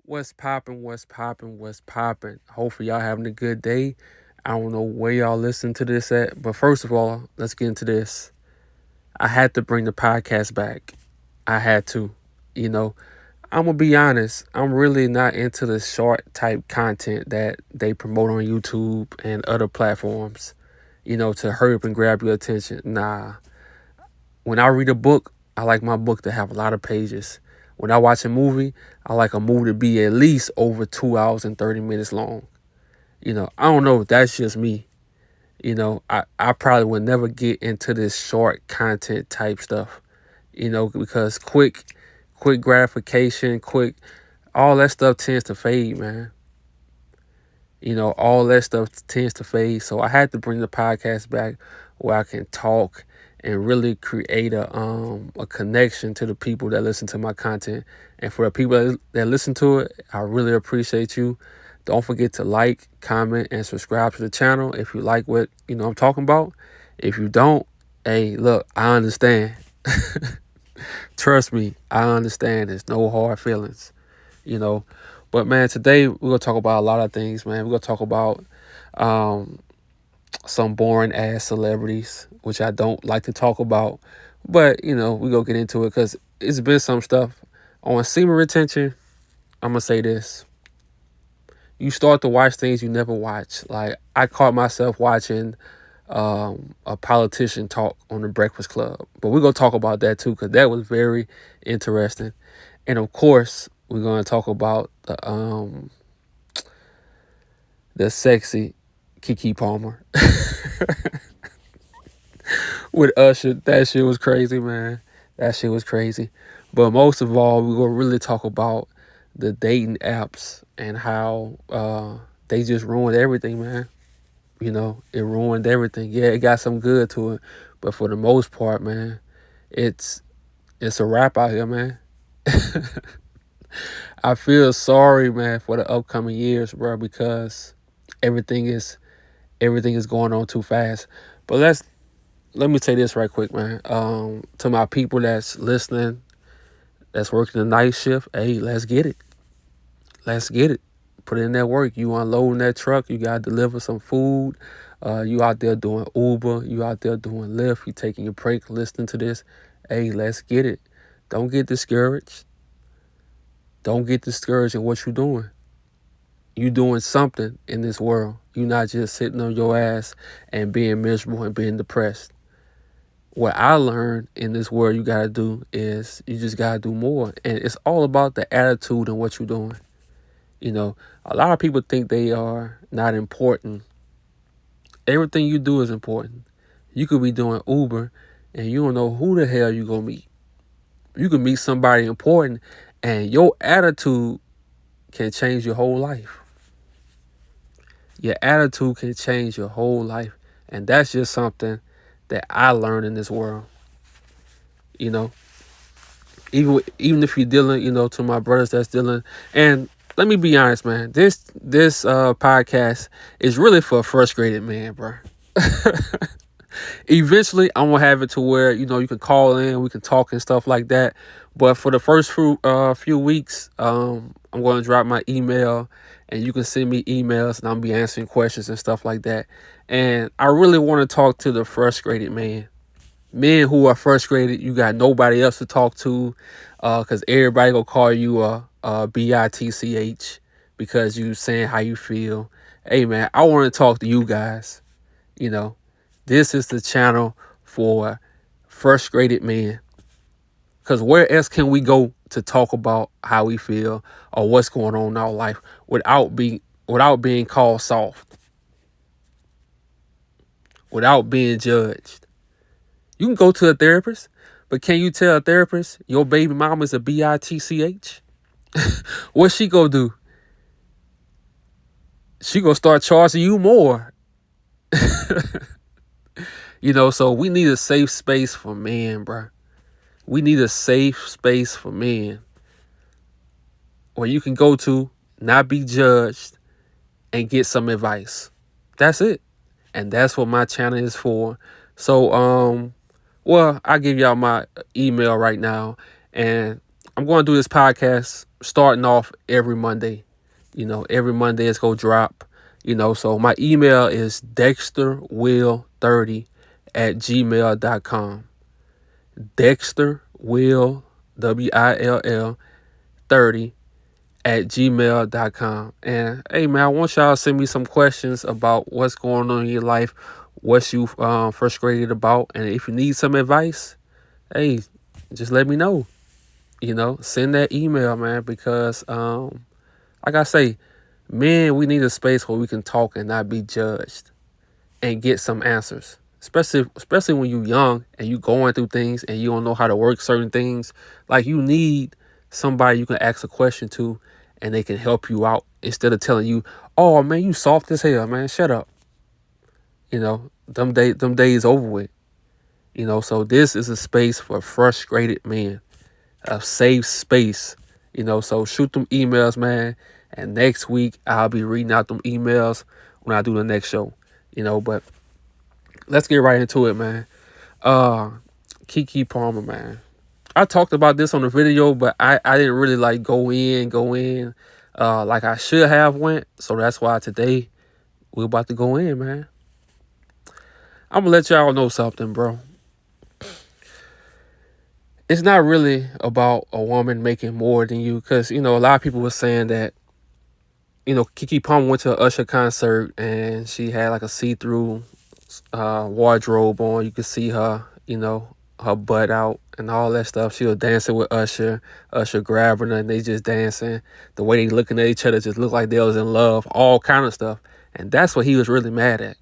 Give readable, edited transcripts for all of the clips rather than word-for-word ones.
What's poppin'? What's poppin'? What's poppin'? Hopefully y'all having a good day. I don't know where y'all listen to this at, but first of all, let's get into this. I had to bring the podcast back. I had to. You know, I'm gonna be honest. I'm really not into the short type content that they promote on YouTube and other platforms. To hurry up and grab your attention. Nah. When I read a book, I like my book to have a lot of pages. When I watch a movie, I like a movie to be at least over 2 hours and 30 minutes long. I don't know if that's just me. I probably would never get into this short content type stuff, because quick gratification, all that stuff tends to fade, man. All that stuff tends to fade. So I had to bring the podcast back where I can talk and really create a connection to the people that listen to my content. And for the people that listen to it, I really appreciate you. Don't forget to like, comment, and subscribe to the channel if you like what I'm talking about. If you don't, hey, look, I understand. Trust me, I understand. There's no hard feelings, you know. But man, today we're gonna talk about a lot of things, man. We're gonna talk about um, some boring ass celebrities, which I don't like to talk about. But we're gonna get into it because it's been some stuff on semen retention. I'm gonna say this: you start to watch things you never watch. Like I caught myself watching a politician talk on the Breakfast Club, but we're gonna talk about that too because that was very interesting. And of course, we're gonna talk about the sexy Keke Palmer with Usher. That shit was crazy, man. That shit was crazy. But most of all, we're gonna really talk about the dating apps and how they just ruined everything, man. It ruined everything. Yeah, it got some good to it, but for the most part, man, it's it's a wrap out here, man. I feel sorry, man, for the upcoming years, bro, because everything is everything is going on too fast. But let me say this right quick, man. To my people that's listening, that's working the night shift, hey, let's get it. Let's get it. Put in that work. You unloading that truck. You gotta deliver some food. You out there doing Uber. You out there doing Lyft. You taking your break, listening to this. Hey, let's get it. Don't get discouraged. Don't get discouraged in what you're doing. You doing something in this world. You're not just sitting on your ass and being miserable and being depressed. What I learned in this world you gotta do is you just gotta do more. And it's all about the attitude and what you're doing. A lot of people think they are not important. Everything you do is important. You could be doing Uber and you don't know who the hell you gonna meet. You could meet somebody important and your attitude can change your whole life. Your attitude can change your whole life. And that's just something that I learned in this world. You know, even if you're dealing, to my brothers that's dealing, and let me be honest, man, this podcast is really for a frustrated man, bro. Eventually, I'm gonna have it to where you can call in, we can talk and stuff like that. But for the first few weeks, I'm gonna drop my email, and you can send me emails, and I'll be answering questions and stuff like that. And I really want to talk to the frustrated man. Men who are frustrated, you got nobody else to talk to, because everybody gonna call you a bitch because you saying how you feel. Hey man, I want to talk to you guys. You know, this is the channel for frustrated men. Because where else can we go to talk about how we feel or what's going on in our life without being called soft, without being judged? You can go to a therapist, but can you tell a therapist your baby mama is a bitch? What she gonna do? She gonna start charging you more. So we need a safe space for men, bro. We need a safe space for men where you can go to, not be judged, and get some advice. That's it. And that's what my channel is for. So, well, I'll give y'all my email right now. And I'm going to do this podcast starting off every Monday. Every Monday it's going to drop. So my email is dexterwill30@gmail.com. Dexterwill, WILL 30@gmail.com. And hey man, I want y'all to send me some questions about what's going on in your life, what you frustrated about, and if you need some advice, hey, just let me know. Send that email, man, because like I say, men, we need a space where we can talk and not be judged and get some answers. Especially when you're young and you going through things and you don't know how to work certain things. Like, you need somebody you can ask a question to and they can help you out instead of telling you, "Oh man, you soft as hell, man. Shut up." Them days over with. So this is a space for frustrated men, a safe space. So shoot them emails, man. And next week I'll be reading out them emails when I do the next show. But let's get right into it, man. Keke Palmer, man. I talked about this on the video, but I didn't really like go in like I should have went. So that's why today we're about to go in, man. I'm gonna let y'all know something, bro. It's not really about a woman making more than you, because a lot of people were saying that Keke Palmer went to an Usher concert and she had like a see-through wardrobe on. You could see her, her butt out and all that stuff. She was dancing with Usher. Usher grabbing her and they just dancing. The way they looking at each other just looked like they was in love. All kind of stuff. And that's what he was really mad at.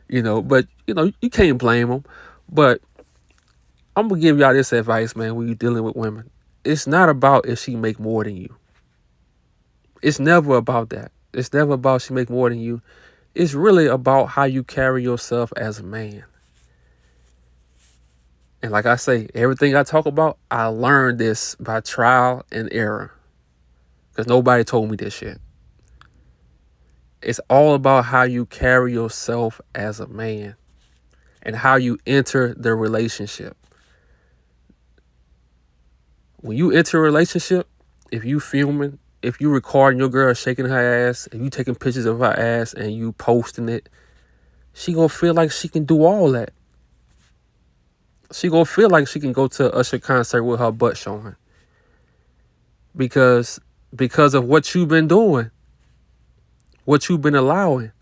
But you can't blame him. But I'm gonna give y'all this advice, man, when you're dealing with women. It's not about if she make more than you. It's never about that. It's never about she make more than you. It's really about how you carry yourself as a man. And like I say, everything I talk about, I learned this by trial and error. Because nobody told me this shit. It's all about how you carry yourself as a man and how you enter the relationship. When you enter a relationship, if you filming, if you recording your girl shaking her ass, if you taking pictures of her ass and you posting it, she gonna feel like she can do all that. She gonna feel like she can go to an Usher concert with her butt showing. Because of what you've been doing, what you've been allowing.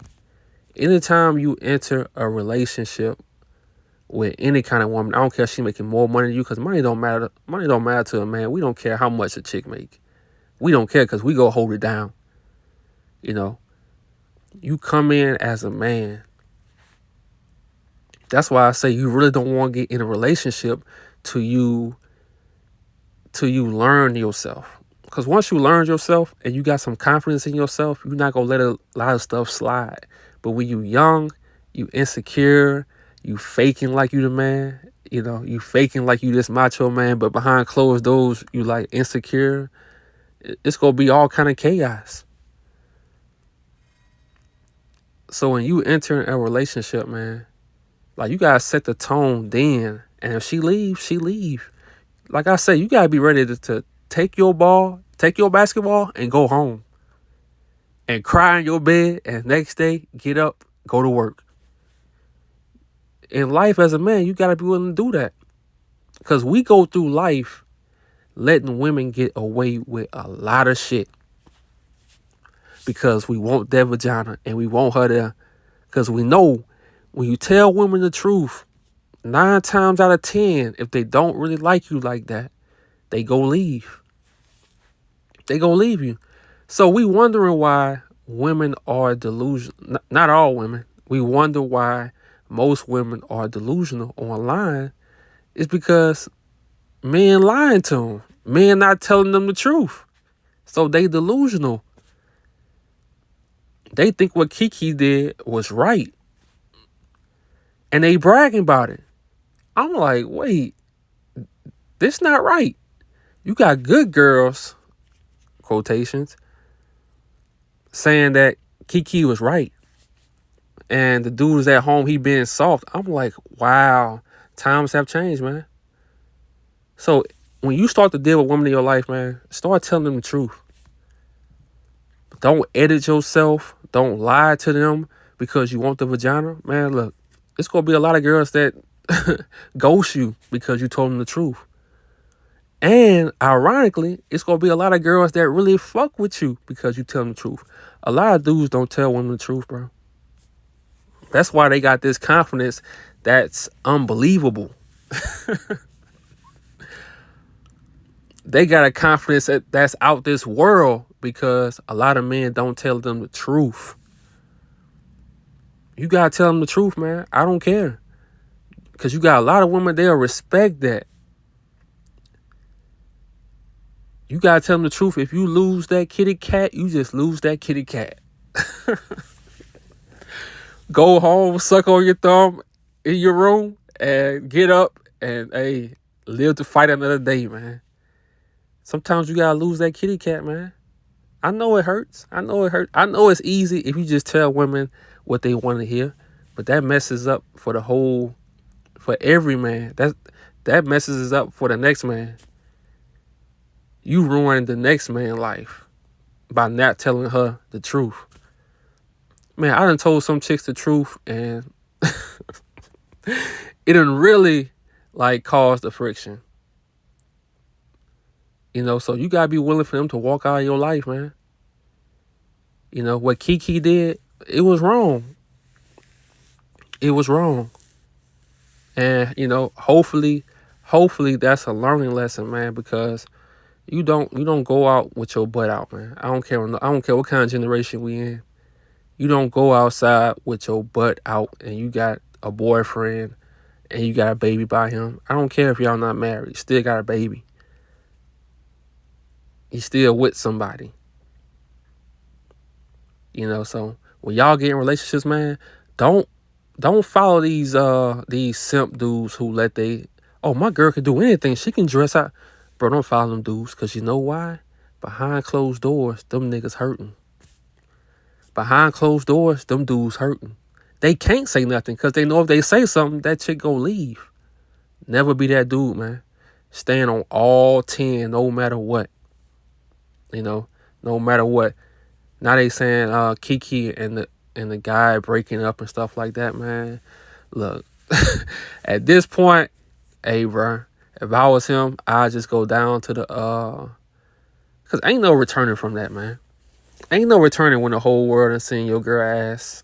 Anytime you enter a relationship with any kind of woman, I don't care if she making more money than you, because money don't matter. Money don't matter to a man. We don't care how much a chick make. We don't care, because we go hold it down. You come in as a man. That's why I say you really don't want to get in a relationship till you learn yourself. Because once you learn yourself and you got some confidence in yourself, you're not going to let a lot of stuff slide. But when you young, you insecure, you faking like you the man, you faking like you this macho man, but behind closed doors, you like insecure. It's going to be all kind of chaos. So when you enter a relationship, man, like, you got to set the tone then. And if she leaves, she leave. Like I say, you got to be ready to take your ball, take your basketball, and go home. And cry in your bed, and next day, get up, go to work. In life as a man, you got to be willing to do that. Because we go through life letting women get away with a lot of shit. Because we want their vagina, and we want her there. Because we know when you tell women the truth, 9 times out of 10, if they don't really like you like that, they go leave. They go leave you. So we wondering why women are delusional. Not all women. We wonder why most women are delusional online. It's because men lying to them. Men not telling them the truth. So they delusional. They think what Keke did was right. And they bragging about it. I'm like, wait, this not right. You got good girls, quotations, saying that Keke was right. And the dude is at home, he being soft. I'm like, wow, times have changed, man. So when you start to deal with women in your life, man, start telling them the truth. Don't edit yourself. Don't lie to them because you want the vagina. Man, look, it's going to be a lot of girls that ghost you because you told them the truth. And ironically, it's going to be a lot of girls that really fuck with you because you tell them the truth. A lot of dudes don't tell women the truth, bro. That's why they got this confidence that's unbelievable. They got a confidence that's out this world because a lot of men don't tell them the truth. You got to tell them the truth, man. I don't care. Because you got a lot of women, they'll respect that. You got to tell them the truth. If you lose that kitty cat, you just lose that kitty cat. Go home, suck on your thumb in your room, and get up and, hey, live to fight another day, man. Sometimes you got to lose that kitty cat, man. I know it hurts. I know it hurts. I know it's easy if you just tell women what they want to hear. But that messes up for every man. That messes up for the next man. You ruin the next man's life by not telling her the truth. Man, I done told some chicks the truth and it done really cause the friction. So you gotta be willing for them to walk out of your life, man. What Keke did, it was wrong. It was wrong. And, hopefully that's a learning lesson, man, because you don't go out with your butt out, man. I don't care what kind of generation we in. You don't go outside with your butt out and you got a boyfriend and you got a baby by him. I don't care if y'all not married. You still got a baby. You still with somebody. So when y'all get in relationships, man, don't follow these simp dudes who my girl can do anything. She can dress out. Bro, don't follow them dudes, because you know why? Behind closed doors, them niggas hurting. Behind closed doors, them dudes hurting. They can't say nothing because they know if they say something, that chick gonna leave. Never be that dude, man. Stand on all 10 no matter what. No matter what. Now they saying Keke and the guy breaking up and stuff like that, man. Look, at this point, hey, bro, if I was him, I'd just go down to the because ain't no returning from that, man. Ain't no returning when the whole world is seeing your girl ass.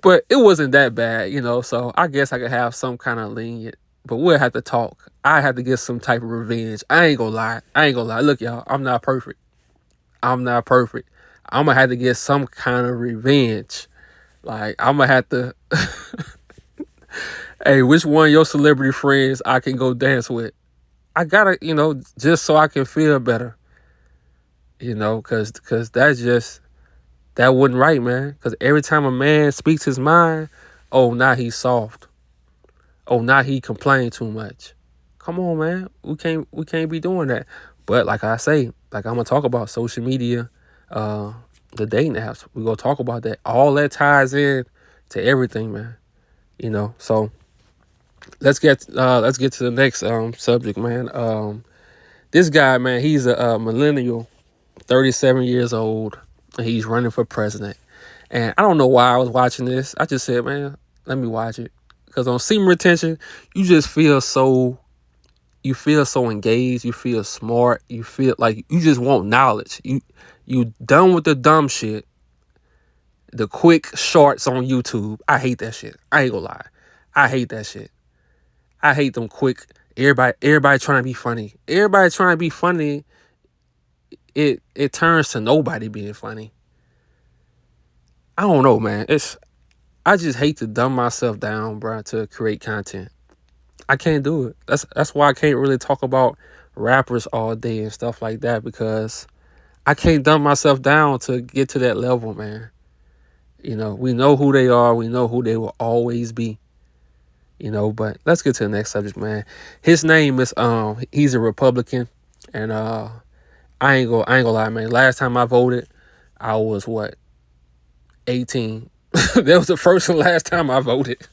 But it wasn't that bad, so I guess I could have some kind of lenient, but we'll have to talk. I have to get some type of revenge. I ain't gonna lie. Look, y'all, I'm not perfect. I'm gonna have to get some kind of revenge. I'm gonna have to hey, which one of your celebrity friends I can go dance with? I gotta, just so I can feel better. Cause that wasn't right, man. Cause every time a man speaks his mind, oh, now he's soft. Oh, now he complained too much. Come on, man. We can't be doing that. But like I say, I'm gonna talk about social media, the dating apps. We're gonna talk about that. All that ties in to everything, man. So let's get to the next subject, man. This guy, man, he's a millennial, 37 years old, and he's running for president. And I don't know why I was watching this. I just said, man, let me watch it. Because on semen retention, you just feel so engaged. You feel smart. You feel like you just want knowledge. You done with the dumb shit. The quick shorts on YouTube. I hate that shit. I ain't gonna lie. I hate that shit. I hate them quick. Everybody trying to be funny. Everybody trying to be funny. It turns to nobody being funny. I don't know, man. I just hate to dumb myself down, bro, to create content. I can't do it. That's why I can't really talk about rappers all day and stuff like that, because I can't dumb myself down to get to that level, man. We know who they are. We know who they will always be. But let's get to the next subject, man. His name is he's a Republican, and I ain't gonna lie, man. Last time I voted, I was 18. That was the first and last time I voted.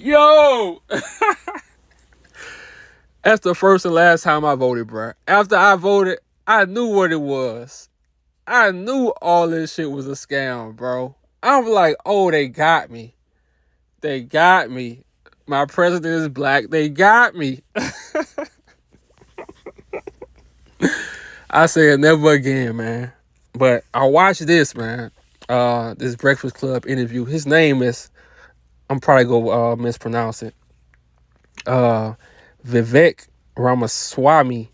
Yo, that's the first and last time I voted, bro. After I voted, I knew what it was. I knew all this shit was a scam, bro. I'm like, oh, they got me. They got me. My president is black. They got me. I said never again, man. But I watched this, man. This Breakfast Club interview. His name is, I'm probably gonna mispronounce it. Uh, Vivek Ramaswamy.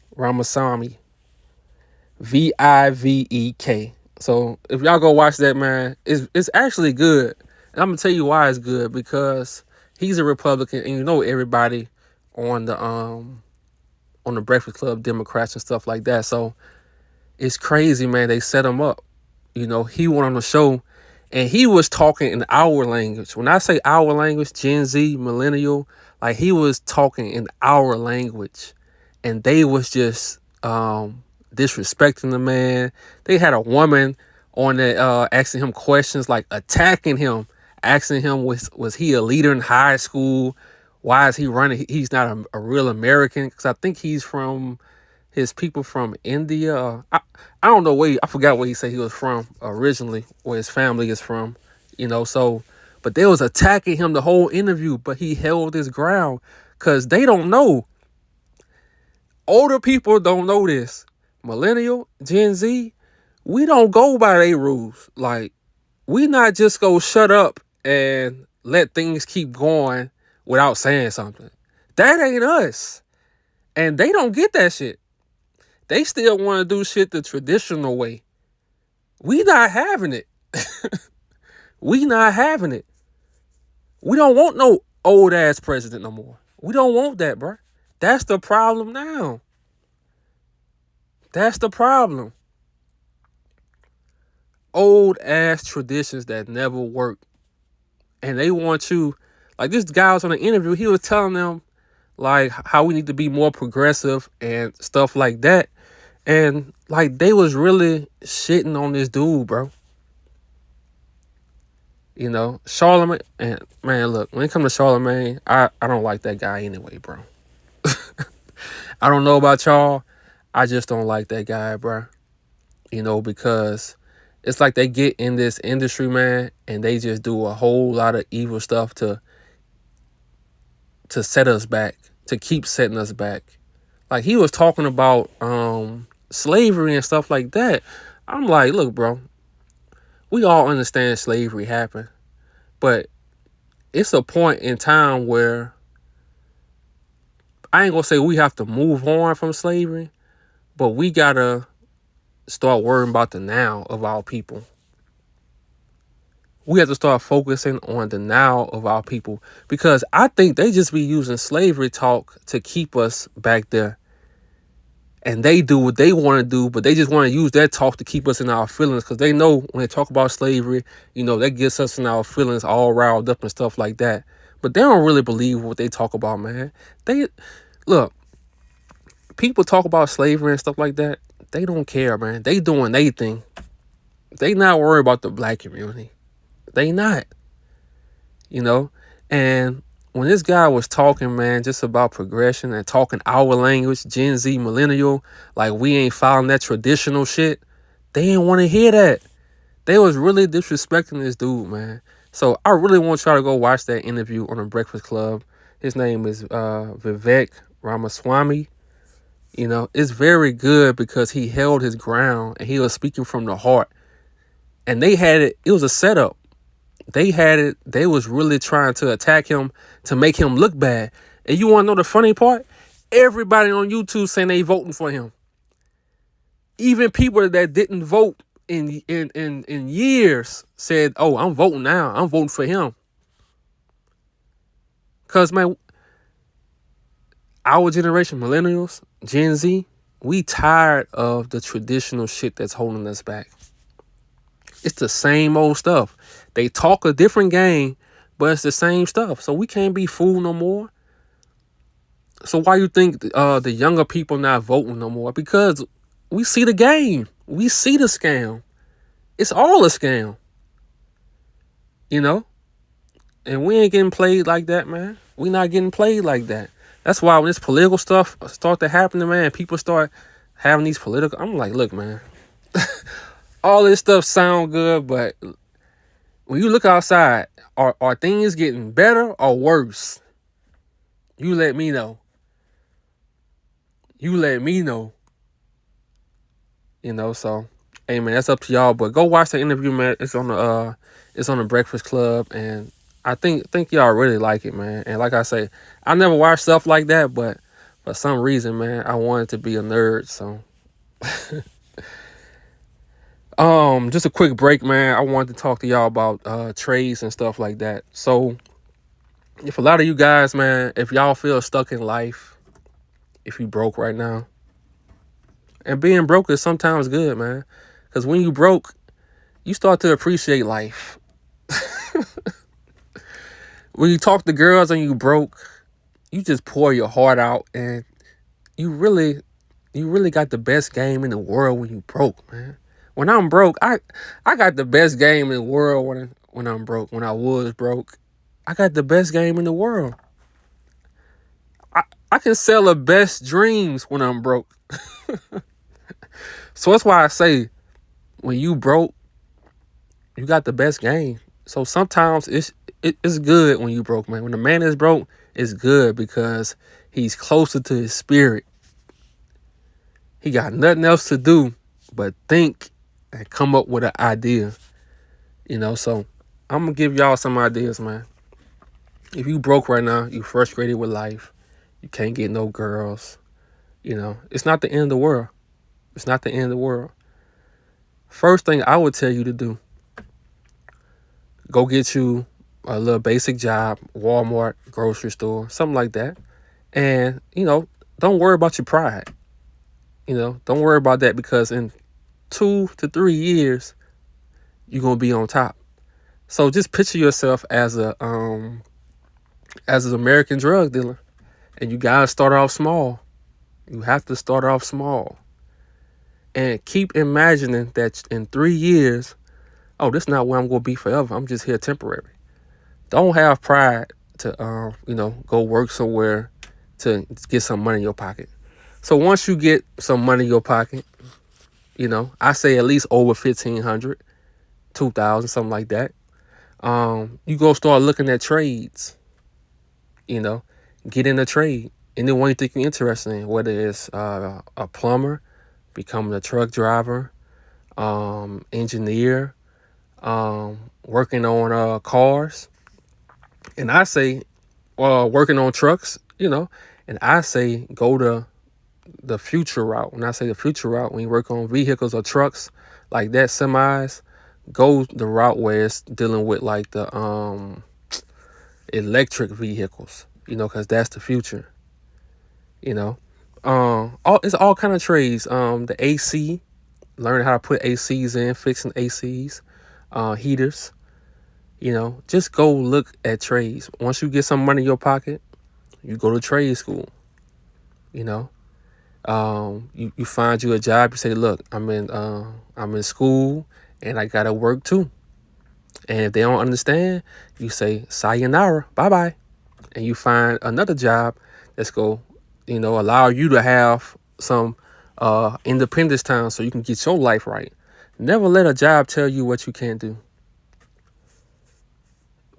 Vivek. So if y'all go watch that, man, it's actually good. And I'm gonna tell you why it's good, because he's a Republican, and you know everybody on the Breakfast Club, Democrats and stuff like that. So it's crazy, man. They set him up. You know, he went on the show and he was talking in our language. When I say our language, Gen Z, millennial, like he was talking in our language. And they was just disrespecting the man. They had a woman on that asking him questions, like attacking him, asking him was he a leader in high school? Why is he running? He's not a real American, because I think he's from his people from India. I don't know where I forgot where he said he was from originally, where his family is from. You know, so but they was attacking him the whole interview, but he held his ground because they don't know. Older people don't know this. Millennial, Gen Z, we don't go by their rules. Like, we not just go shut up and let things keep going without saying something. That ain't us. And they don't get that shit. They still want to do shit the traditional way. We not having it. We not having it. We don't want no old ass president no more. We don't want that, bro. That's the problem now. That's the problem. Old ass traditions that never work. And they want you, like this guy was on an interview, he was telling them like how we need to be more progressive and stuff like that. And like they was really shitting on this dude, bro. You know, Charlemagne, and man, look, when it comes to Charlemagne, I don't like that guy anyway, bro. I don't know about y'all. I just don't like that guy, bro. You know, because it's like they get in this industry, man, and they just do a whole lot of evil stuff to set us back, to keep setting us back. Like he was talking about slavery and stuff like that. I'm like, look, bro, we all understand slavery happened, but it's a point in time where I ain't gonna say we have to move on from slavery, but we gotta start worrying about the now of our people. We have to start focusing on the now of our people, because I think they just be using slavery talk to keep us back there. And they do what they want to do, but they just want to use that talk to keep us in our feelings, because they know when they talk about slavery, you know, that gets us in our feelings all riled up and stuff like that. But they don't really believe what they talk about, man. They look, people talk about slavery and stuff like that. They don't care, man. They doing their thing. They not worried about the black community. They not, you know. And when this guy was talking, man, just about progression and talking our language, Gen Z, millennial, like we ain't following that traditional shit, they didn't want to hear that. They was really disrespecting this dude, man. So I really want y'all to go watch that interview on the Breakfast Club. His name is Vivek Ramaswamy. You know, it's very good because he held his ground and he was speaking from the heart. And they had it, it was a setup. They had it, they was really trying to attack him to make him look bad. And you want to know the funny part? Everybody on YouTube saying they voting for him. Even people that didn't vote in years said, oh, I'm voting now. I'm voting for him. Because, man, our generation, millennials, Gen Z, we tired of the traditional shit that's holding us back. It's the same old stuff. They talk a different game, but it's the same stuff. So we can't be fooled no more. So why you think the younger people not voting no more? Because we see the game. We see the scam. It's all a scam. You know? And we ain't getting played like that, man. We not getting played like that. That's why when this political stuff start to happen, man, people start having these political. I'm like, look, man, all this stuff sound good, but when you look outside, are things getting better or worse? You let me know. You let me know. So hey man, that's up to y'all. But go watch the interview, man. It's on the Breakfast Club, and I think y'all really like it, man. And like I say, I never watch stuff like that, but for some reason, man, I wanted to be a nerd. So just a quick break, man. I wanted to talk to y'all about trades and stuff like that. So if a lot of you guys, man, if y'all feel stuck in life, if you broke right now, and being broke is sometimes good, man, because when you broke, you start to appreciate life. When you talk to girls and you broke, you just pour your heart out, and you really got the best game in the world when you broke, man. When I'm broke, I got the best game in the world when I'm broke. When I was broke, I got the best game in the world. I can sell the best dreams when I'm broke. So that's why I say, when you broke, you got the best game. So sometimes it's good when you broke, man. When a man is broke, it's good because he's closer to his spirit. He got nothing else to do but think and come up with an idea. So I'm gonna give y'all some ideas, man. If you broke right now, you frustrated with life, you can't get no girls, it's not the end of the world. It's not the end of the world. First thing I would tell you to do, go get you a little basic job, Walmart, grocery store, something like that. And, don't worry about your pride. Don't worry about that, because in 2 to 3 years, you're going to be on top. So just picture yourself as an American drug dealer, and you got to start off small. You have to start off small. And keep imagining that in 3 years, oh, this is not where I'm going to be forever. I'm just here temporary. Don't have pride to, go work somewhere to get some money in your pocket. So once you get some money in your pocket, I say at least over 1,500, 2,000, something like that. You go start looking at trades. Get in a trade. Anyone you think you're interested in, whether it's a plumber, becoming a truck driver, engineer, working on cars. And I say, working on trucks, and I say go to the future route. When I say the future route, when you work on vehicles or trucks like that, semis, go the route where it's dealing with like the electric vehicles, because that's the future. It's all kind of trades. The AC, learn how to put ACs in, fixing ACs, heaters. Just go look at trades. Once you get some money in your pocket, you go to trade school. You find you a job. You say, look, I'm in school and I gotta work too. And if they don't understand, you say sayonara, bye bye, and you find another job that's go, allow you to have some independence time so you can get your life right. Never let a job tell you what you can't do.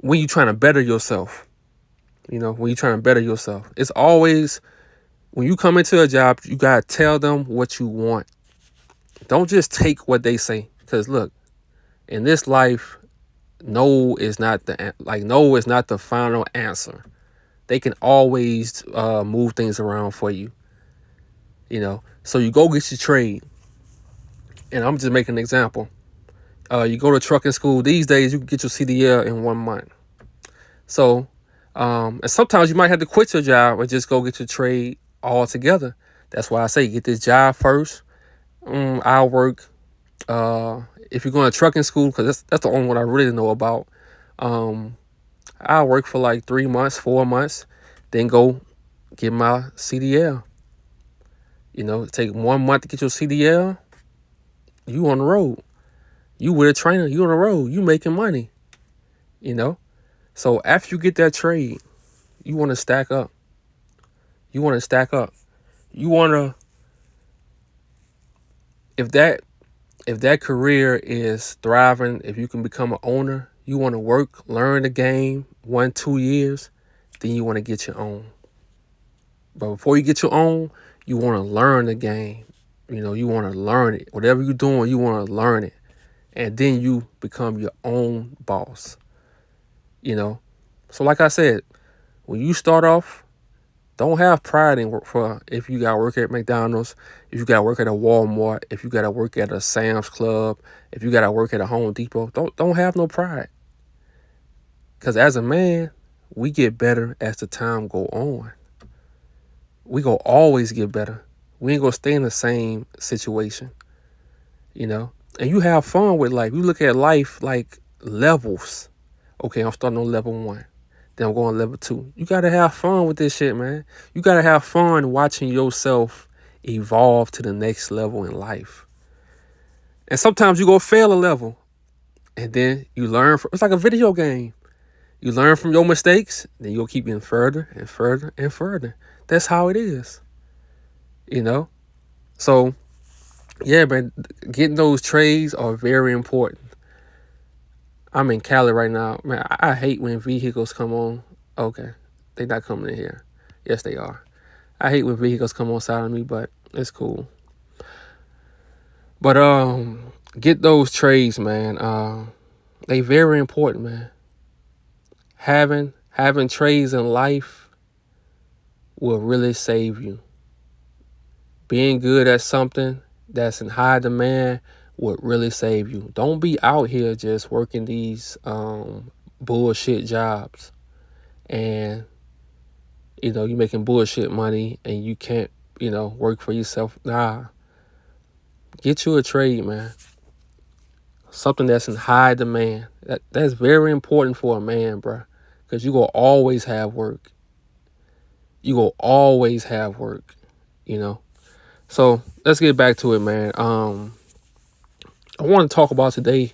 When you're trying to better yourself, it's always, when you come into a job, you gotta tell them what you want. Don't just take what they say, because look, in this life, no is not the final answer. They can always move things around for you. So you go get your trade, and I'm just making an example. You go to trucking school these days, you can get your CDL in 1 month. So, and sometimes you might have to quit your job and just go get your trade altogether. That's why I say get this job first. I'll work. If you're going to trucking school, because that's the only one I really know about. I'll work for like 3 months, 4 months, then go get my CDL. Take 1 month to get your CDL. You on the road. You with a trainer. You on the road. You making money. So after you get that trade, you want to stack up. You want to stack up. You want to if that if that career is thriving, if you can become an owner, you want to work, learn the game 1-2 years, then you want to get your own. But before you get your own, you want to learn the game. You want to learn it. Whatever you're doing, you want to learn it. And then you become your own boss. So like I said, when you start off, don't have pride in work for if you got to work at McDonald's, if you got to work at a Walmart, if you got to work at a Sam's Club, if you got to work at a Home Depot. Don't have no pride. Because as a man, we get better as the time go on. We go always get better. We ain't gonna stay in the same situation, And you have fun with life. You look at life like levels. Okay, I'm starting on level 1. Then I'm going level 2. You gotta have fun with this shit, man. You gotta have fun watching yourself evolve to the next level in life. And sometimes you go fail a level. And then you learn it's like a video game. You learn from your mistakes, then you'll keep getting further and further and further. That's how it is. So, yeah, man, getting those trades are very important. I'm in Cali right now. Man, I hate when vehicles come on. Okay, they not coming in here. Yes, they are. I hate when vehicles come on side of me, but it's cool. But get those trades, man. They very important, man. Having trades in life will really save you. Being good at something that's in high demand would really save you. Don't be out here just working these bullshit jobs and you're making bullshit money and you can't work for yourself. Nah, get you a trade, man. Something that's in high demand. That's very important for a man, bro, because you gonna always have work. So let's get back to it, man. I want to talk about today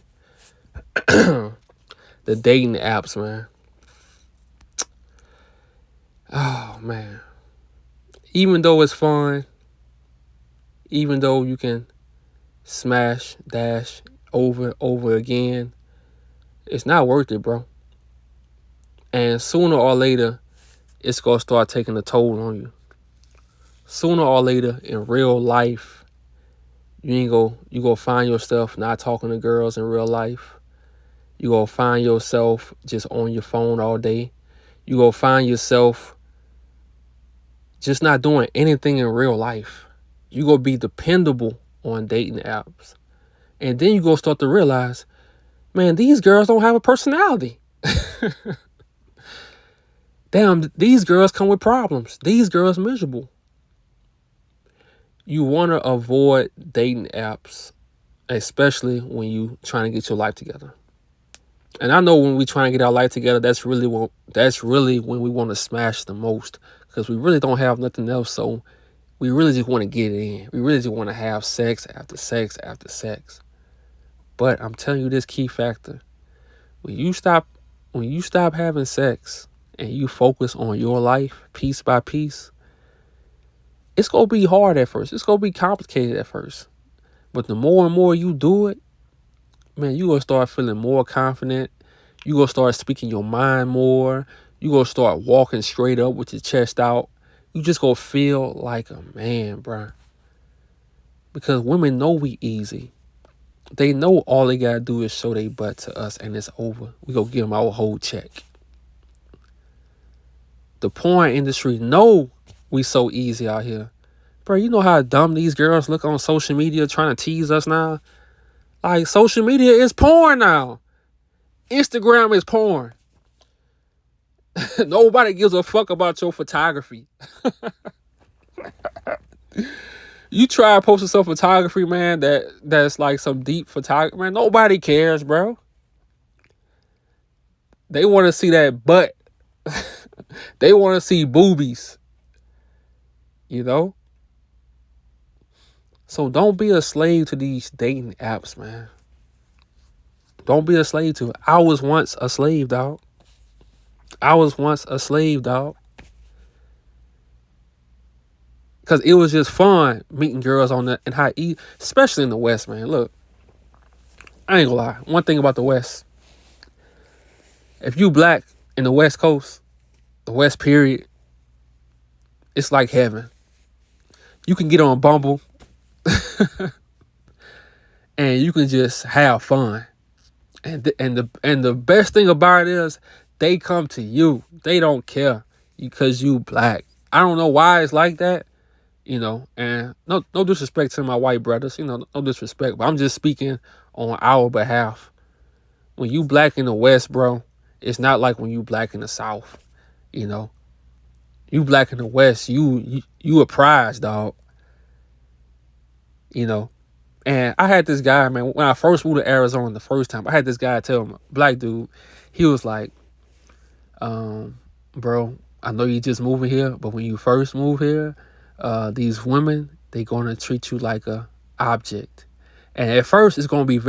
the dating apps, man. Oh, man. Even though it's fun, even though you can smash, dash over again, it's not worth it, bro. And sooner or later, it's going to start taking a toll on you. Sooner or later, in real life, you go find yourself not talking to girls in real life. You go find yourself just on your phone all day. You go find yourself just not doing anything in real life. You go be dependable on dating apps. And then you go start to realize, man, these girls don't have a personality. Damn, these girls come with problems. These girls miserable. You want to avoid dating apps, especially when you trying to get your life together. And I know when we try and get our life together, that's really when we want to smash the most, because we really don't have nothing else. So we really just want to get it in. We really just want to have sex after sex after sex. But I'm telling you this key factor: when you stop having sex and you focus on your life piece by piece, it's gonna be hard at first. It's gonna be complicated at first. But the more and more you do it, man, you're going to start feeling more confident. You're going to start speaking your mind more. You're going to start walking straight up with your chest out. You just going to feel like a man, bro. Because women know we easy. They know all they got to do is show their butt to us and it's over. We going to give them our whole check. The porn industry know we so easy out here. Bro, you know how dumb these girls look on social media trying to tease us now? Like, social media is porn now. Instagram is porn. Nobody gives a fuck about your photography. You try posting some photography, man, that's like some deep photography, man. Nobody cares, bro. They want to see that butt. They want to see boobies. So don't be a slave to these dating apps, man. Don't be a slave to it. I was once a slave, dog. I was once a slave, dog. Cause it was just fun meeting girls on the and how eat, especially in the West, man. Look, I ain't gonna lie. One thing about the West, if you black in the West Coast, the West period, it's like heaven. You can get on Bumble and you can just have fun. And the best thing about it is they come to you. They don't care because you black. I don't know why it's like that, and no disrespect to my white brothers, no disrespect, but I'm just speaking on our behalf. When you black in the West, bro, it's not like when you black in the South. You know, you black in the West, you a prize, dog. You know, and I had this guy, man, when I first moved to Arizona the first time. I had this guy tell me, black dude, he was like, bro, I know you just moving here, but when you first move here, these women, they gonna treat you like a object. And at first it's gonna be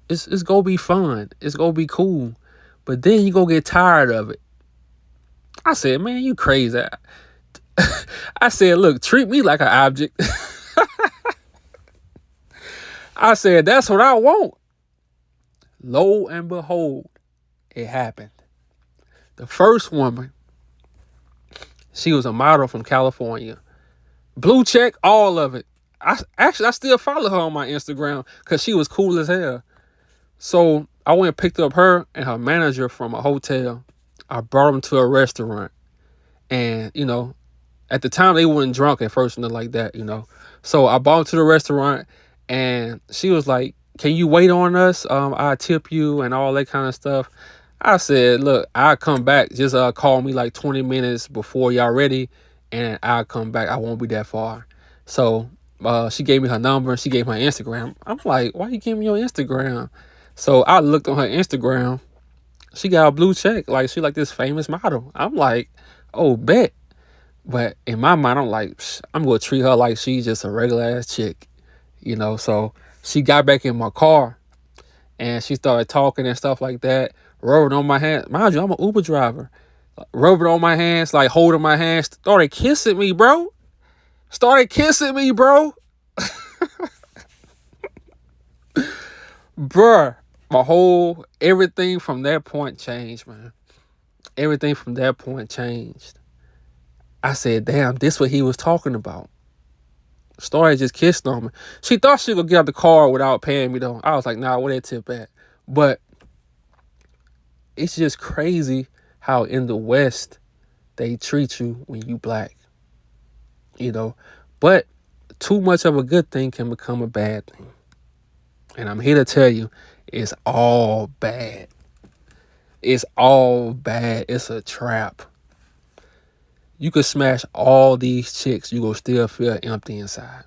it's gonna be fun. It's gonna be cool. But then you gonna get tired of it. I said, man, you crazy. I said, look, treat me like an object. I said, that's what I want. Lo and behold, it happened. The first woman, she was a model from California. Blue check, all of it. I still follow her on my Instagram because she was cool as hell. So I went and picked up her and her manager from a hotel. I brought them to a restaurant. And, at the time they weren't drunk at first, nothing like that, So I brought them to the restaurant and she was like, can you wait on us? I'll tip you and all that kind of stuff. I said, look, I'll come back. Just call me like 20 minutes before y'all ready and I'll come back. I won't be that far. So she gave me her number. She gave me her Instagram. I'm like, why you giving me your Instagram? So I looked on her Instagram. She got a blue check. Like, she like this famous model. I'm like, oh, bet. But in my mind, I'm like, I'm going to treat her like she's just a regular ass chick. So she got back in my car and she started talking and stuff like that, rubbing on my hands. Mind you, I'm an Uber driver. Rubbing on my hands, like holding my hands, started kissing me, bro. Bruh, everything from that point changed, man. Everything from that point changed. I said, damn, this what he was talking about. Started just kissing on me. She thought she could get out the car without paying me, though. I was like, nah, where that tip at? But it's just crazy how in the West they treat you when you black. But too much of a good thing can become a bad thing. And I'm here to tell you, it's all bad. It's all bad. It's a trap. You could smash all these chicks, you gonna still feel empty inside.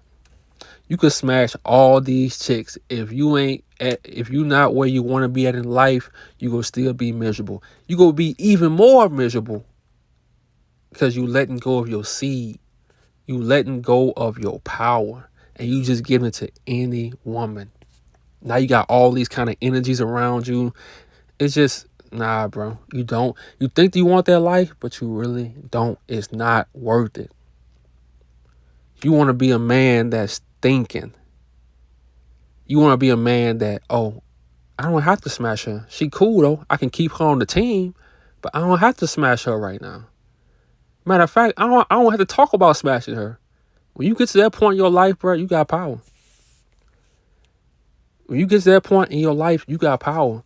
You could smash all these chicks. If you not where you want to be at in life, you gonna still be miserable. You gonna be even more miserable because you letting go of your seed. You letting go of your power. And you just giving it to any woman. Now you got all these kind of energies around you. It's just, nah, bro. You don't. You think you want that life, but you really don't. It's not worth it. You want to be a man that's thinking. You want to be a man that, oh, I don't have to smash her. She cool, though. I can keep her on the team, but I don't have to smash her right now. Matter of fact, I don't have to talk about smashing her. When you get to that point in your life, bro, you got power. When you get to that point in your life, you got power.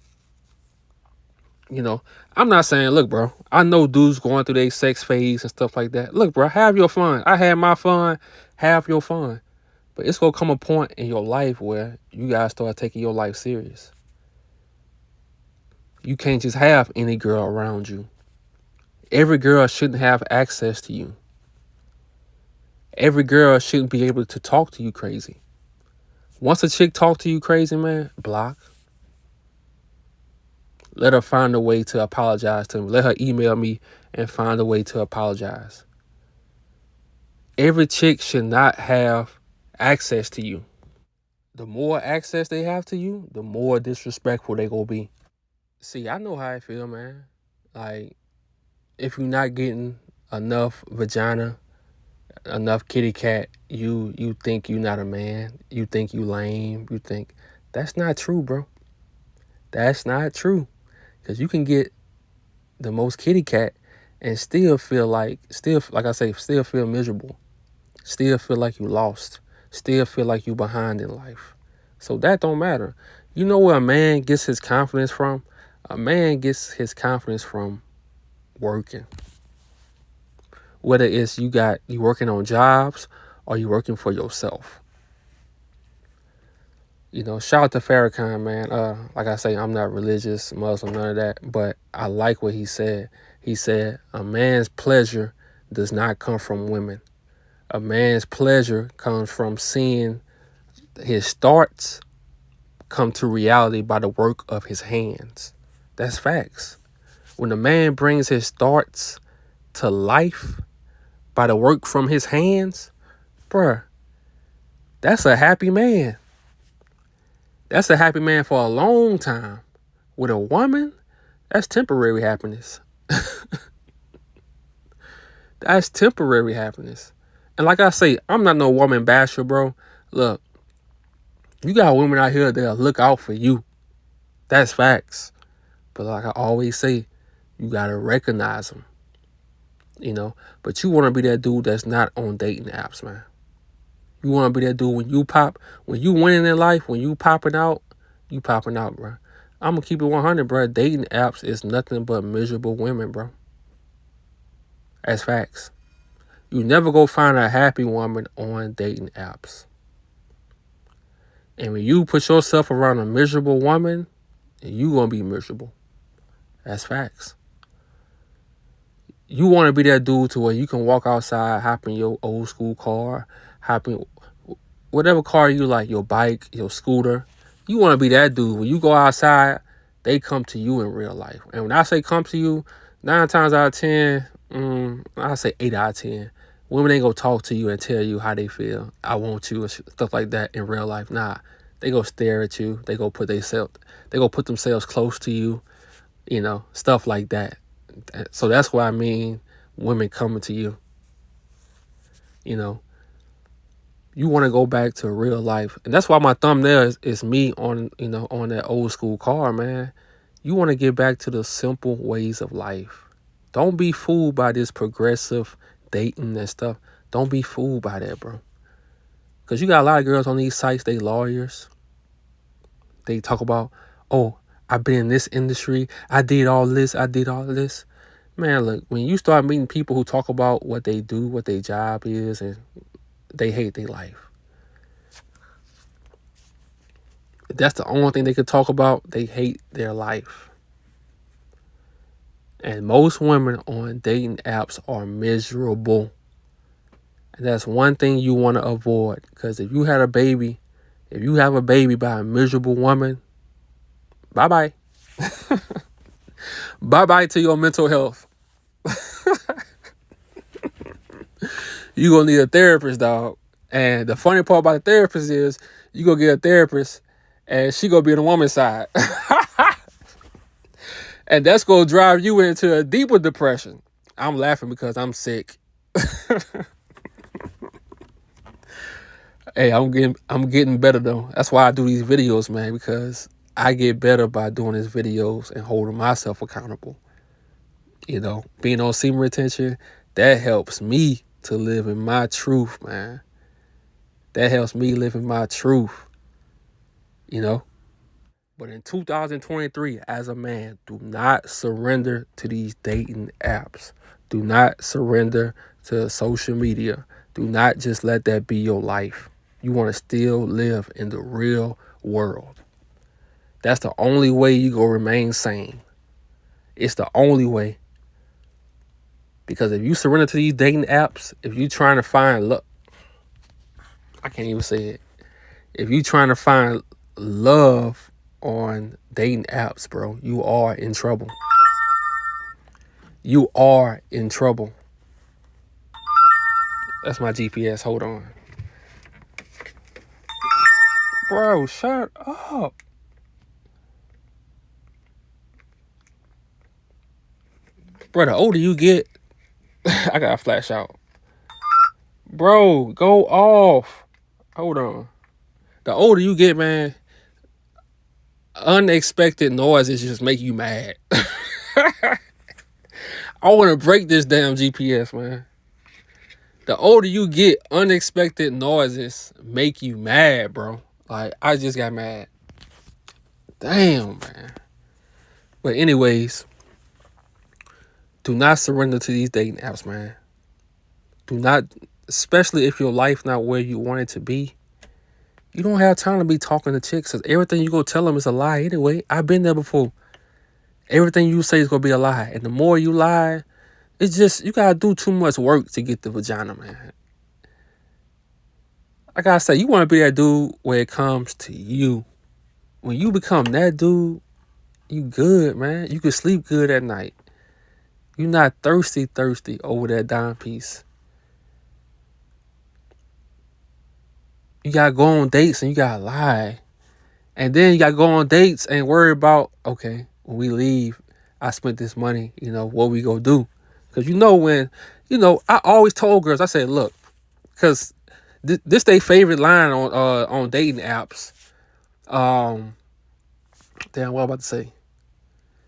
I'm not saying, look, bro, I know dudes going through their sex phase and stuff like that. Look, bro, have your fun. I had my fun. Have your fun. But it's going to come a point in your life where you guys start taking your life serious. You can't just have any girl around you. Every girl shouldn't have access to you. Every girl shouldn't be able to talk to you crazy. Once a chick talk to you crazy, man, block. Let her find a way to apologize to me. Let her email me and find a way to apologize. Every chick should not have access to you. The more access they have to you, the more disrespectful they gonna be. See, I know how I feel, man. Like, if you're not getting enough vagina, enough kitty cat, you think you're not a man. You think you lame. You think that's not true, bro. That's not true. Cause you can get the most kitty cat and still like I say, still feel miserable. Still feel like you lost. Still feel like you behind in life. So that don't matter. You know where a man gets his confidence from? A man gets his confidence from working. Whether it's you working on jobs or you working for yourself. Shout out to Farrakhan, man. Like I say, I'm not religious, Muslim, none of that, but I like what he said. He said, a man's pleasure does not come from women. A man's pleasure comes from seeing his thoughts come to reality by the work of his hands. That's facts. When a man brings his thoughts to life by the work from his hands, bruh, that's a happy man. That's a happy man for a long time. With a woman, that's temporary happiness. That's temporary happiness. And like I say, I'm not no woman basher, bro. Look, you got women out here that'll look out for you. That's facts. But like I always say, you gotta recognize them. But you want to be that dude that's not on dating apps, man. You want to be that dude when you winning in life, when you popping out, bro. I'm gonna keep it 100, bro. Dating apps is nothing but miserable women, bro. That's facts. You never go find a happy woman on dating apps. And when you put yourself around a miserable woman, you gonna be miserable. That's facts. You want to be that dude to where you can walk outside, hop in your old school car, hop in whatever car you like, your bike, your scooter. You want to be that dude. When you go outside, they come to you in real life. And when I say come to you, 9 times out of 10, I say 8 out of 10, women ain't gonna talk to you and tell you how they feel. I want you and stuff like that in real life. Nah, they go stare at you. They go put themselves close to you. Stuff like that. So that's what I mean, women coming to you. You want to go back to real life. And that's why my thumbnail is me on that old school car, man. You want to get back to the simple ways of life. Don't be fooled by this progressive dating and stuff. Don't be fooled by that, bro. Because you got a lot of girls on these sites, they lawyers. They talk about, oh, I've been in this industry. I did all this. Man, look, when you start meeting people who talk about what they do, what their job is, and they hate their life. If that's the only thing they could talk about, they hate their life. And most women on dating apps are miserable. And that's one thing you want to avoid. Because if you have a baby by a miserable woman, bye-bye. Bye-bye to your mental health. You gonna need a therapist, dog. And the funny part about the therapist is you gonna get a therapist and she gonna be on the woman's side. And that's gonna drive you into a deeper depression. I'm laughing because I'm sick. Hey, I'm getting better though. That's why I do these videos, man, because I get better by doing these videos and holding myself accountable. Being on semen retention, that helps me to live in my truth, man. That helps me live in my truth. But in 2023, as a man, do not surrender to these dating apps. Do not surrender to social media. Do not just let that be your life. You want to still live in the real world. That's the only way you gonna remain sane. It's the only way. Because if you surrender to these dating apps, if you trying to find love, I can't even say it. If you trying to find love on dating apps, bro, you are in trouble. You are in trouble. That's my GPS. Hold on. Bro, shut up. Bro, the older you get, I got a flash out. Bro, go off. Hold on. The older you get, man, unexpected noises just make you mad. I want to break this damn GPS, man. The older you get, unexpected noises make you mad, bro. Like, I just got mad. Damn, man. But anyways, do not surrender to these dating apps, man. Do not, especially if your life not where you want it to be. You don't have time to be talking to chicks, because everything you go tell them is a lie anyway. I've been there before. Everything you say is going to be a lie. And the more you lie, it's just, you got to do too much work to get the vagina, man. Like I say, you want to be that dude where it comes to you. When you become that dude, you good, man. You can sleep good at night. You're not thirsty over that dime piece. You got to go on dates and you got to lie. And then you got to go on dates and worry about, okay, when we leave, I spent this money, what we go do. Because I always told girls, I said, look, because this they favorite line on dating apps. Damn, what I'm about to say.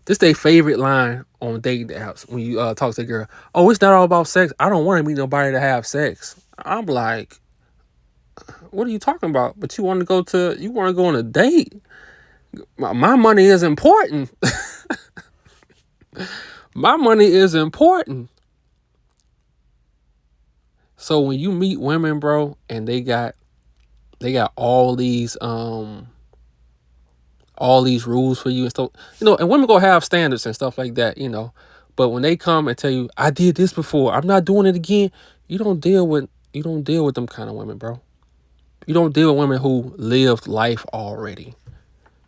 This they favorite line on dating apps when you talk to a girl. Oh, it's not all about sex. I don't want to meet nobody to have sex. I'm like, what are you talking about? But you want to go on a date. My money is important. My money is important. So when you meet women, bro, and they got all these rules for you and stuff, and women gonna have standards and stuff like that, But when they come and tell you, I did this before, I'm not doing it again, you don't deal with them kind of women, bro. You don't deal with women who lived life already.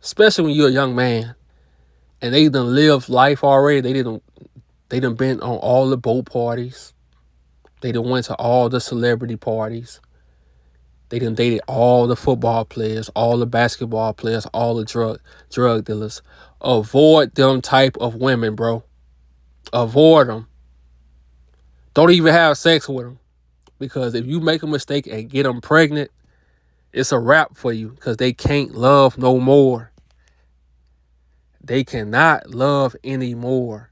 Especially when you're a young man and they done lived life already. They done been on all the boat parties. They done went to all the celebrity parties. They done dated all the football players, all the basketball players, all the drug dealers. Avoid them type of women, bro. Avoid them. Don't even have sex with them. Because if you make a mistake and get them pregnant, it's a wrap for you, because they can't love no more. They cannot love anymore.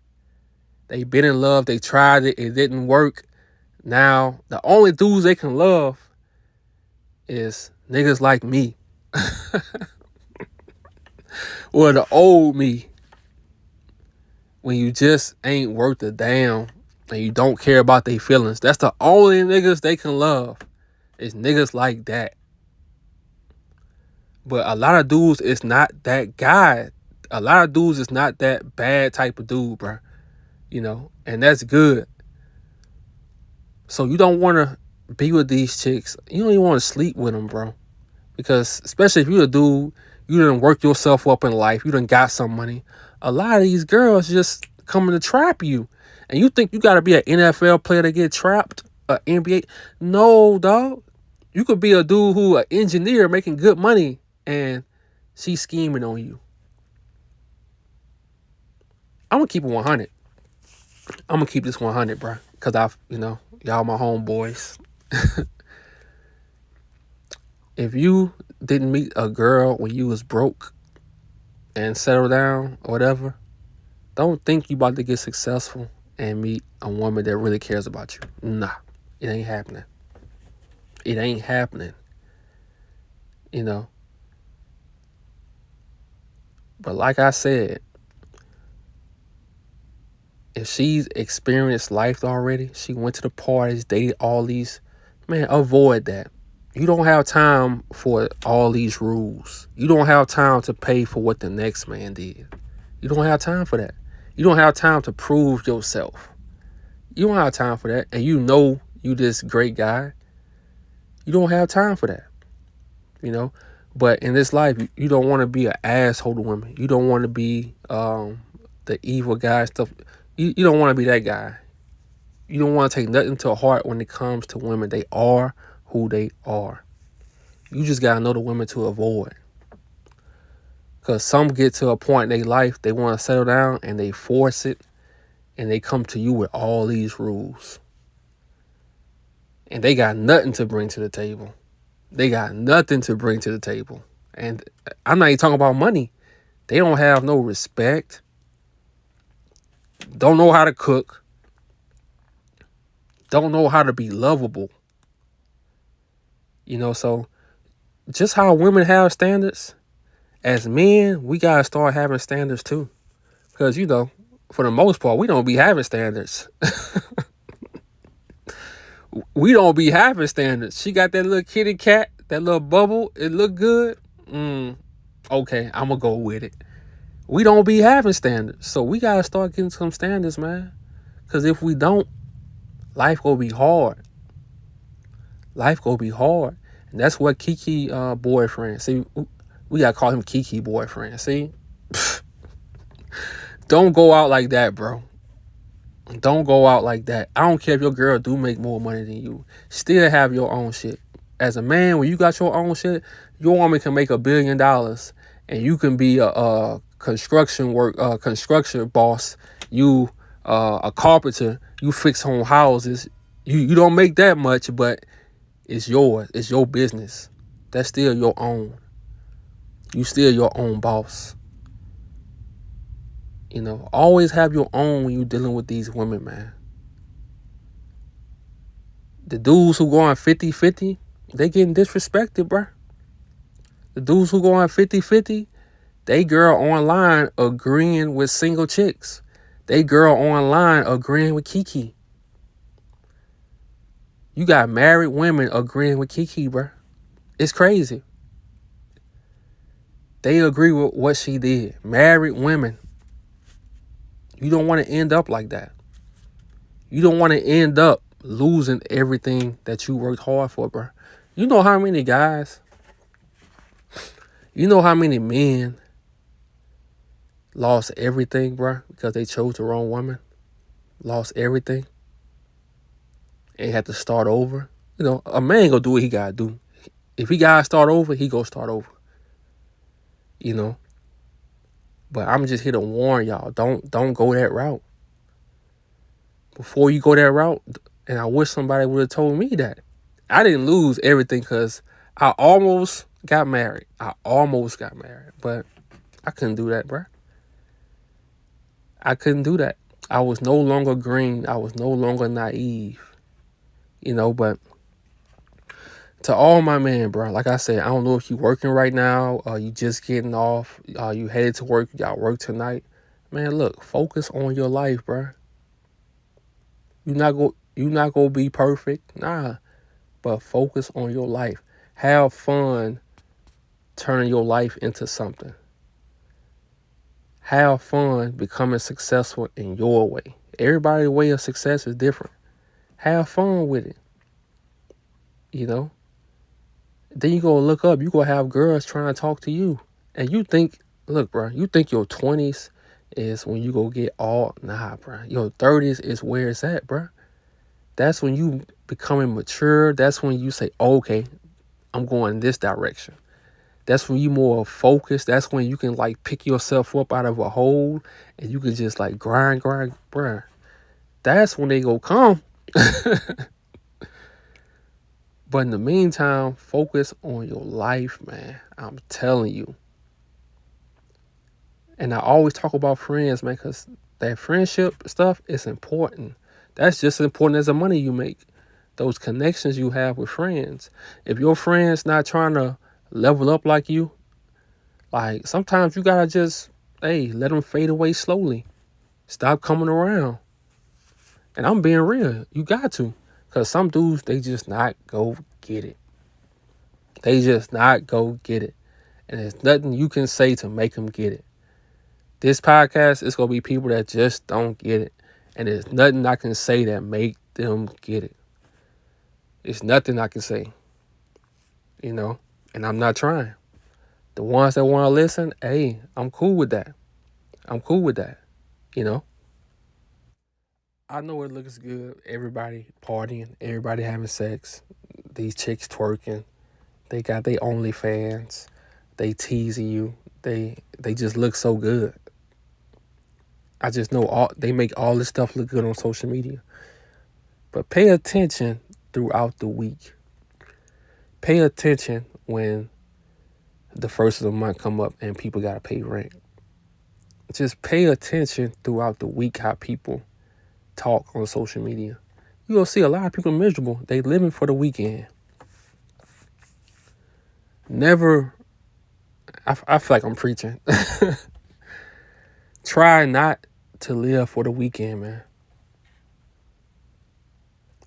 They've been in love. They tried it. It didn't work. Now, the only dudes they can love is niggas like me. Or the old me. When you just ain't worth a damn and you don't care about their feelings. That's the only niggas they can love. Is niggas like that. But a lot of dudes is not that guy. A lot of dudes is not that bad type of dude, bro. And that's good. So you don't want to be with these chicks. You don't even want to sleep with them, bro. Because especially if you're a dude, you done work yourself up in life. You done got some money. A lot of these girls just coming to trap you. And you think you got to be an NFL player to get trapped? An NBA? No, dog. You could be a dude who an engineer making good money and she's scheming on you. I'm going to keep it 100. I'm going to keep this 100, bro. Because y'all my homeboys. If you didn't meet a girl when you was broke and settle down or whatever, don't think you about to get successful and meet a woman that really cares about you. Nah, it ain't happening. It ain't happening. But like I said, if she's experienced life already, she went to the parties, dated all these, man, avoid that. You don't have time for all these rules. You don't have time to pay for what the next man did. You don't have time for that. You don't have time to prove yourself. You don't have time for that. And you this great guy. You don't have time for that. But in this life, you don't want to be an asshole to women. You don't want to be the evil guy stuff. You don't want to be that guy. You don't want to take nothing to heart when it comes to women. They are who they are. You just got to know the women to avoid. Because some get to a point in their life, they want to settle down and they force it. and they come to you with all these rules. And they got nothing to bring to the table. They got nothing to bring to the table. And I'm not even talking about money. They don't have no respect. Don't know how to cook. Don't know how to be lovable. So just how women have standards, as men, we gotta start having standards too. Because, for the most part, we don't be having standards. We don't be having standards. She got that little kitty cat, that little bubble. It look good. Okay, I'm going to go with it. We don't be having standards. So we got to start getting some standards, man. Because if we don't, life going to be hard. Life going to be hard. And that's what Keke boyfriend. See, we got to call him Keke boyfriend. See? Don't go out like that, bro. Don't go out like that. I don't care if your girl do make more money than you. Still have your own shit. As a man, when you got your own shit, your woman can make $1 billion, and you can be a construction boss. You a carpenter. You fix home houses. You don't make that much, but it's yours. It's your business. That's still your own. You still your own boss. Always have your own when you dealing with these women, man. The dudes who going 50-50, they getting disrespected, bro. The dudes who going 50-50, they girl online agreeing with single chicks. They girl online agreeing with Keke. You got married women agreeing with Keke, bro. It's crazy. They agree with what she did. Married women. You don't want to end up like that. You don't want to end up losing everything that you worked hard for, bro. You know how many guys, you know how many men lost everything, bro, because they chose the wrong woman? Lost everything and had to start over. A man gonna do what he gotta do. If he gotta start over, he go start over. But I'm just here to warn y'all. Don't go that route. Before you go that route, and I wish somebody would have told me that. I didn't lose everything because I almost got married. But I couldn't do that, bro. I couldn't do that. I was no longer green. I was no longer naive. But to all my men, bro, like I said, I don't know if you working right now, you just getting off, you headed to work, you got work tonight. Man, look, focus on your life, bro. You not gonna be perfect, nah, but focus on your life. Have fun turning your life into something. Have fun becoming successful in your way. Everybody's way of success is different. Have fun with it. Then you go look up, you gonna have girls trying to talk to you. And you think, look, bro, you think your 20s is when you go get all, nah, bro. Your 30s is where it's at, bro. That's when you becoming mature. That's when you say, okay, I'm going in this direction. That's when you more focused. That's when you can like pick yourself up out of a hole and you can just like grind, bro. That's when they go come. But in the meantime, focus on your life, man. I'm telling you. And I always talk about friends, man, because that friendship stuff is important. That's just as important as the money you make. Those connections you have with friends. If your friend's not trying to level up like you, like sometimes you gotta just, let them fade away slowly. Stop coming around. And I'm being real. You got to. Because some dudes, they just not go get it. They just not go get it. And there's nothing you can say to make them get it. This podcast is going to be people that just don't get it. And there's nothing I can say that make them get it. It's nothing I can say. And I'm not trying. The ones that want to listen, I'm cool with that. I'm cool with that. I know it looks good. Everybody partying. Everybody having sex. These chicks twerking. They got their OnlyFans. They teasing you. They just look so good. I just know they make all this stuff look good on social media. But pay attention throughout the week. Pay attention when the first of the month come up and people gotta pay rent. Just pay attention throughout the week how people talk on social media. You're gonna see a lot of people miserable. They living for the weekend. Never, I feel like I'm preaching. Try not to live for the weekend, man.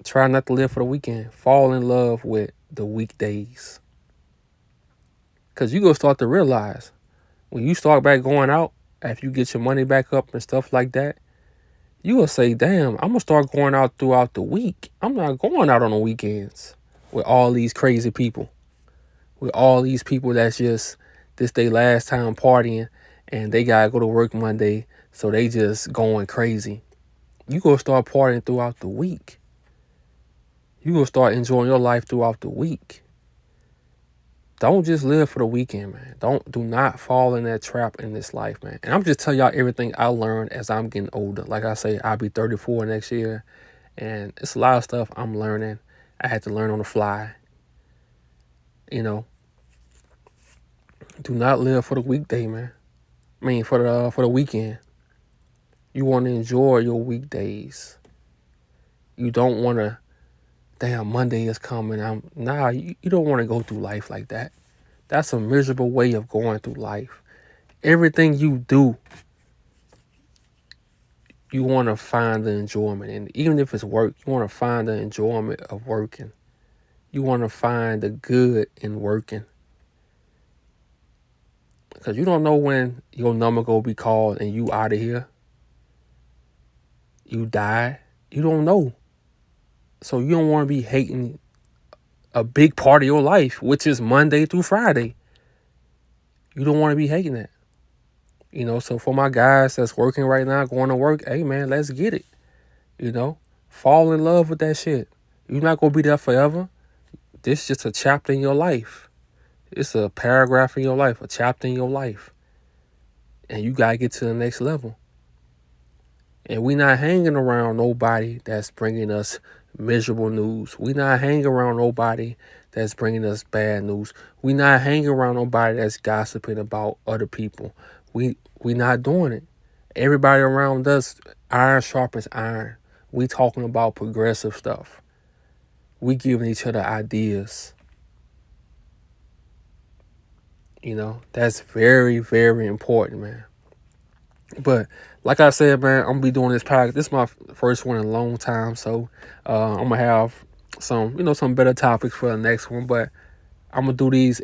Try not to live for the weekend. Fall in love with the weekdays. Because you're going to start to realize when you start back going out, after you get your money back up and stuff like that, you will say, damn, I'm going to start going out throughout the week. I'm not going out on the weekends with all these crazy people. With all these people that's just this day last time partying and they got to go to work Monday. So they just going crazy. You going to start partying throughout the week. You going to start enjoying your life throughout the week. Don't just live for the weekend, man. Do not fall in that trap in this life, man. And I'm just telling y'all everything I learned as I'm getting older. Like I say, I'll be 34 next year. And it's a lot of stuff I'm learning. I had to learn on the fly. You know. Do not live for the weekday, man. I mean for the weekend. You want to enjoy your weekdays. You don't want to, damn, Monday is coming. You don't want to go through life like that. That's a miserable way of going through life. Everything you do, you want to find the enjoyment. And even if it's work, you want to find the enjoyment of working. You want to find the good in working. Because you don't know when your number going to be called and you out of here. You die. You don't know. So you don't want to be hating a big part of your life, which is Monday through Friday. You don't want to be hating that. You know, so for my guys that's working right now, going to work, hey, man, let's get it. You know, fall in love with that shit. You're not going to be there forever. This is just a chapter in your life. It's a paragraph in your life, a chapter in your life. And you got to get to the next level. And we not hanging around nobody that's bringing us miserable news. We not hanging around nobody that's bringing us bad news. We not hanging around nobody that's gossiping about other people. We not doing it. Everybody around us, iron sharpens iron. We talking about progressive stuff. We giving each other ideas. You know, that's very, very important, man. But like I said, man, I'm gonna be doing this podcast. This is my first one in a long time, so I'm gonna have some better topics for the next one. But I'm gonna do these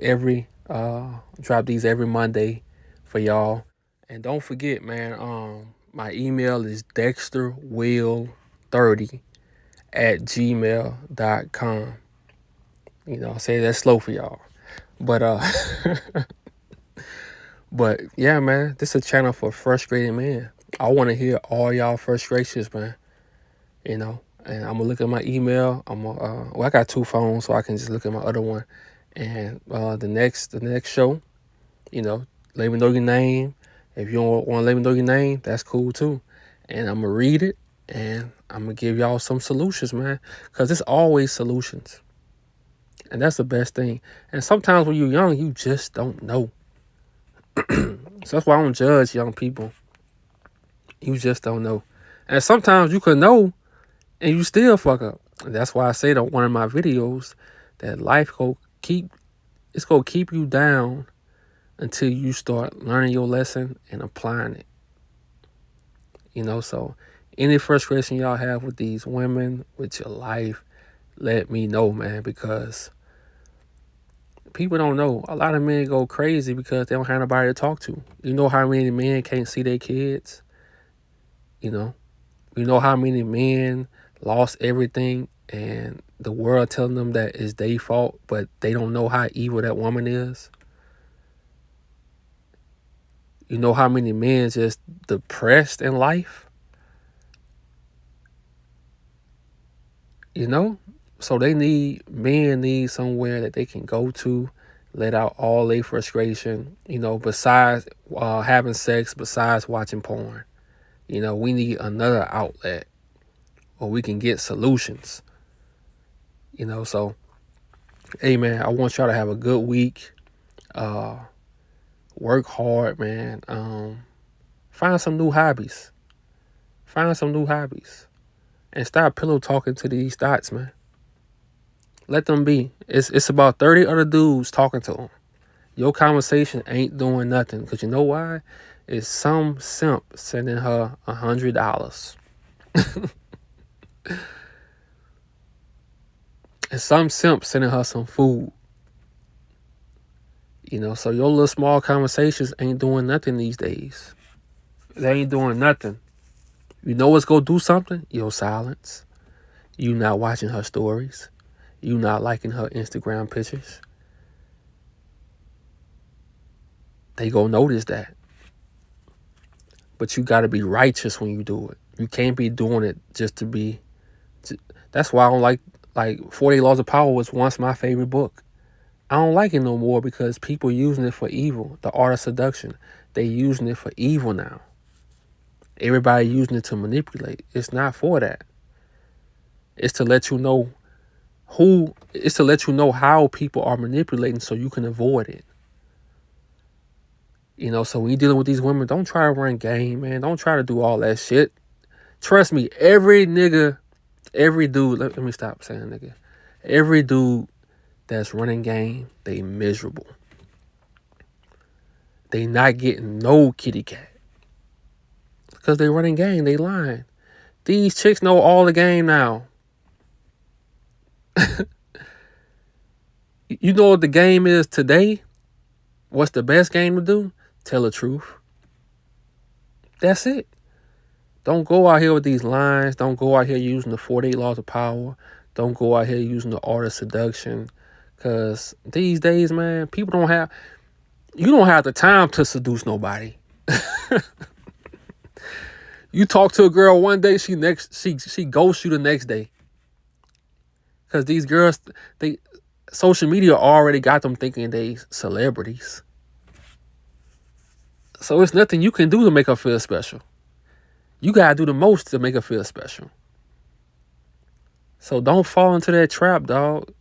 drop these every Monday for y'all. And don't forget, man, my email is dexterwill30@gmail.com. You know, I say that slow for y'all. But but yeah, man, this is a channel for frustrated men. I want to hear all y'all frustrations, man. You know, and I'm gonna look at my email. I got two phones, so I can just look at my other one. And the next show, you know, let me know your name. If you don't want to let me know your name, that's cool too. And I'm gonna read it, and I'm gonna give y'all some solutions, man. Cause it's always solutions, and that's the best thing. And sometimes when you're young, you just don't know. So that's why I don't judge young people. You just don't know. And sometimes you can know and you still fuck up. And that's why I said on one of my videos that life gonna keep you down until you start learning your lesson and applying it. You know, so any frustration y'all have with these women, with your life, let me know, man, because people don't know. A lot of men go crazy because they don't have nobody to talk to. You know how many men can't see their kids? You know how many men lost everything and the world telling them that it's their fault, but they don't know how evil that woman is? You know how many men just depressed in life? You know? So men need somewhere that they can go to, let out all their frustration, you know, besides having sex, besides watching porn. We need another outlet where we can get solutions. So hey man, I want y'all to have a good week. Work hard, man. Find some new hobbies. And stop pillow talking to these thoughts, man. Let them be. It's about 30 other dudes talking to them. Your conversation ain't doing nothing. Because you know why? It's some simp sending her $100. It's some simp sending her some food. So your little small conversations ain't doing nothing these days. They ain't doing nothing. You know what's gonna do something? Your silence. You not watching her stories. You not liking her Instagram pictures. They gonna notice that. But you gotta be righteous when you do it. You can't be doing it just to be. That's why I don't like 48 Laws of Power was once my favorite book. I don't like it no more because people using it for evil. The art of seduction. They using it for evil now. Everybody using it to manipulate. It's not for that. It's to let you know how people are manipulating so you can avoid it. So when you're dealing with these women, don't try to run game, man. Don't try to do all that shit. Trust me, every dude, let me stop saying nigga. Every dude that's running game, they miserable. They not getting no kitty cat. Because they running game, they lying. These chicks know all the game now. You know what the game is today? What's the best game to do? Tell the truth. That's it. Don't go out here with these lines. Don't go out here using the 48 Laws of Power. Don't go out here using the art of seduction. Because these days, man, you don't have the time to seduce nobody. You talk to a girl one day, she ghosts you the next day. Because these girls, social media already got them thinking they celebrities. So it's nothing you can do to make her feel special. You gotta do the most to make her feel special. So don't fall into that trap, dog.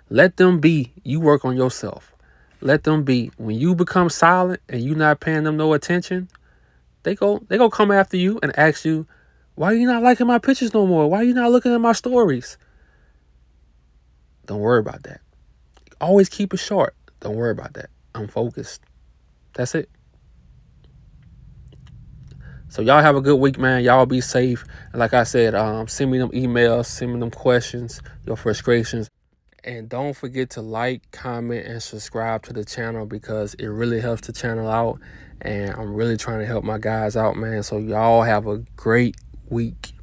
Let them be. You work on yourself. Let them be. When you become silent and you not paying them no attention, they go come after you and ask you, why are you not liking my pictures no more? Why are you not looking at my stories? Don't worry about that. Always keep it short. Don't worry about that. I'm focused. That's it. So y'all have a good week, man. Y'all be safe. And like I said, send me them emails, send me them questions, your frustrations. And don't forget to like, comment, and subscribe to the channel because it really helps the channel out. And I'm really trying to help my guys out, man. So y'all have a great week.